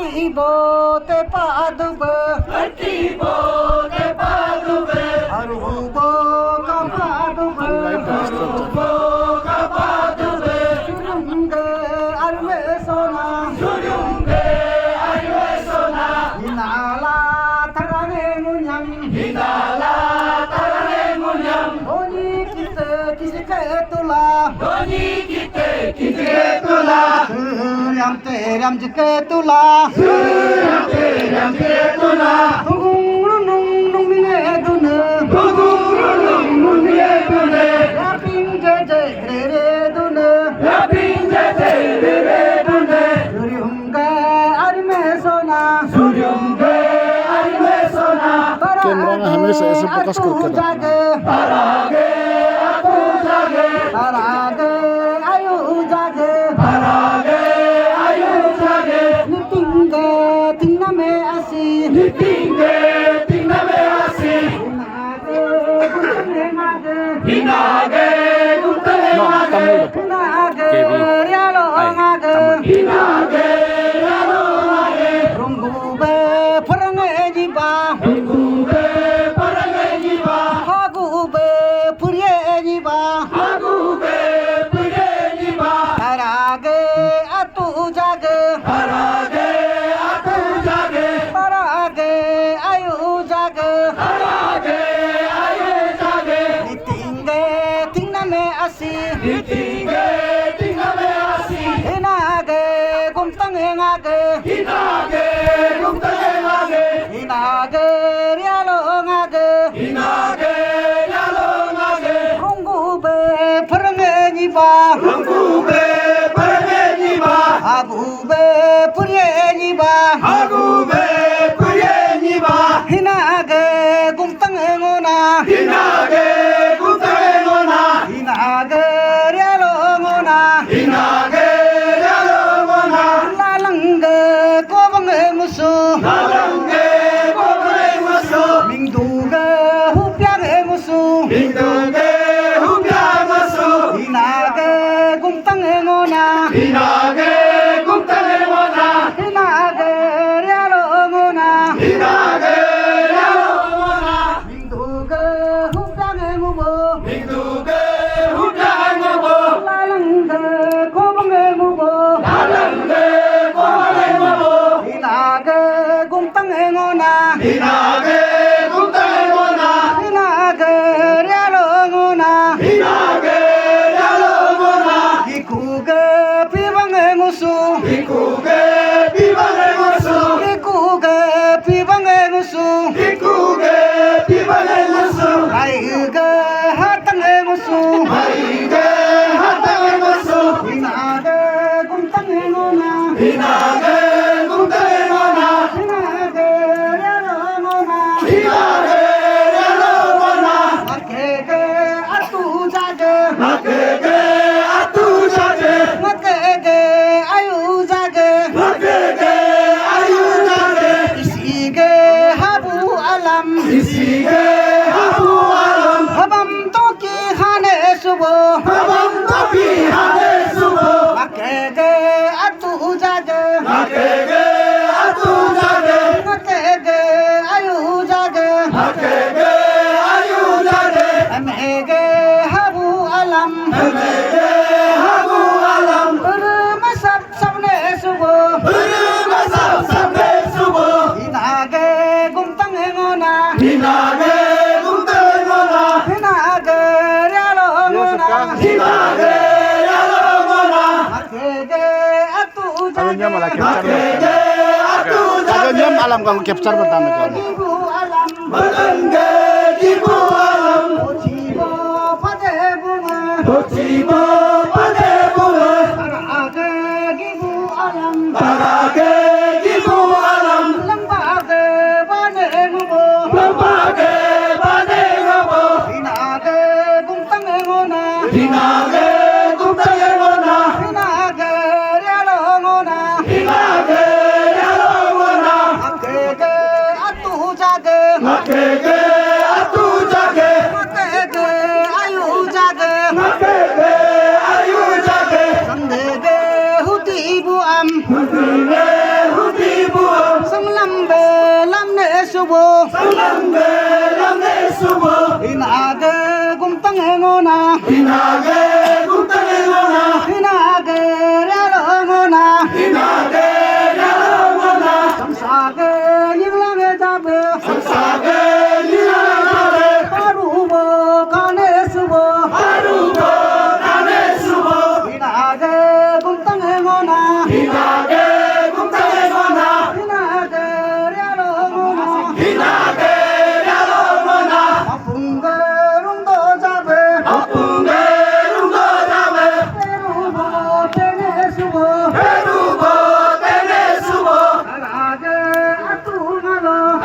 Katibo te padube, Katibo te padube, arubo ka padube, arubo ka padube, surunge arme sona, surunge arwe sona, hinala tarane munyam, hinala tarane munyam, doni kise kise ketula, doni kite tula, ram te ram jike tula, ram te tula, nung mine dune, gugurulung munye dune, raping je re dune, raping jete re dune, surunge arme sona, surunge arwe sona, camera में हमेशा ऐसे फोकस करके रखना। parage aku jage, Parage ayu jage, parage ayu jage, nitingge tingna me asi, nitingge tingna me asi, nage gunte nage, hinage gutale No, mage, Tamil. nage KB. rialo nage, hinage yalo mage, rungube parange jiba, gube parage jiba, hagube purye jiba, agube pide jiba, parage atu jage, parage aku jage, parage ayu jage, parage ayu jage, nitingge tingna me asi, nitingge tingna me asi, hinage gumtange ngage, hinage gutale mage, hinage rialo ngage, hinage yalo mage, rungube parange jiba, gube parage jiba, agube purye jiba, agube pide jiba, hinage gumtange ngona, hinage gutale mona, hinage rialo ngona, hinage yalo mona, lalange kobange musu, nalange gobale maso, mingduge hupyange musu, hinduge hubya maso, hinage gumtange ngona, hinage gutale mona, hinage rialo ngona, hinage yalo mona, mingduge hupyange mubo, hinduge hubya ngabo, lalange kobange mubo, nalange gobale mabo, hinage gumtange ngona, hinage gutale mona, hinage rialo ngona, hinage yalo mona, ikuge pibange musu, ikuge pibale maso, ikuge pibange musu, ikuge pibale maso, aige hatange musu, maige hatale maso, hinage gumtange ngona, hinage gutale mona, hinage rialo ngona, hinage yalo mona, makege atu jage, makege atu jage, makege ayu jage, makege ayu jage, isige habu alam, isige habu alam, habam toki hane subo, habam topi hale subo, makege atu jage, makege atu jage, makege ayu jage, makege ayu jage, amege habu alam, makege habu alam, masab sabne subo, masab sambe subo, hinage gumtange ngona, hinage gutale mona, hinage rialo ngona, hinage yalo mona, makege atu Kalau dia malah jage, capture. makege atu Kalau jage, dia malam kamu capture pertama kali. ibu alam, magenge jibu alam, jibo pade bunga, jibu pade bunga, parage ibu alam, parage jibu alam, lembage pade ngubo, lembage pade ngabo, hinage gumtange ngona, hinage gutale mona, hinage rialo ngona, hinage yalo mona, makege atu jage, makege atu jage, makege ayu jage, makege ayu jage, sandege huti ibu am, hudine hudibu subo Sanambe lambe subo inage gumtang engona inage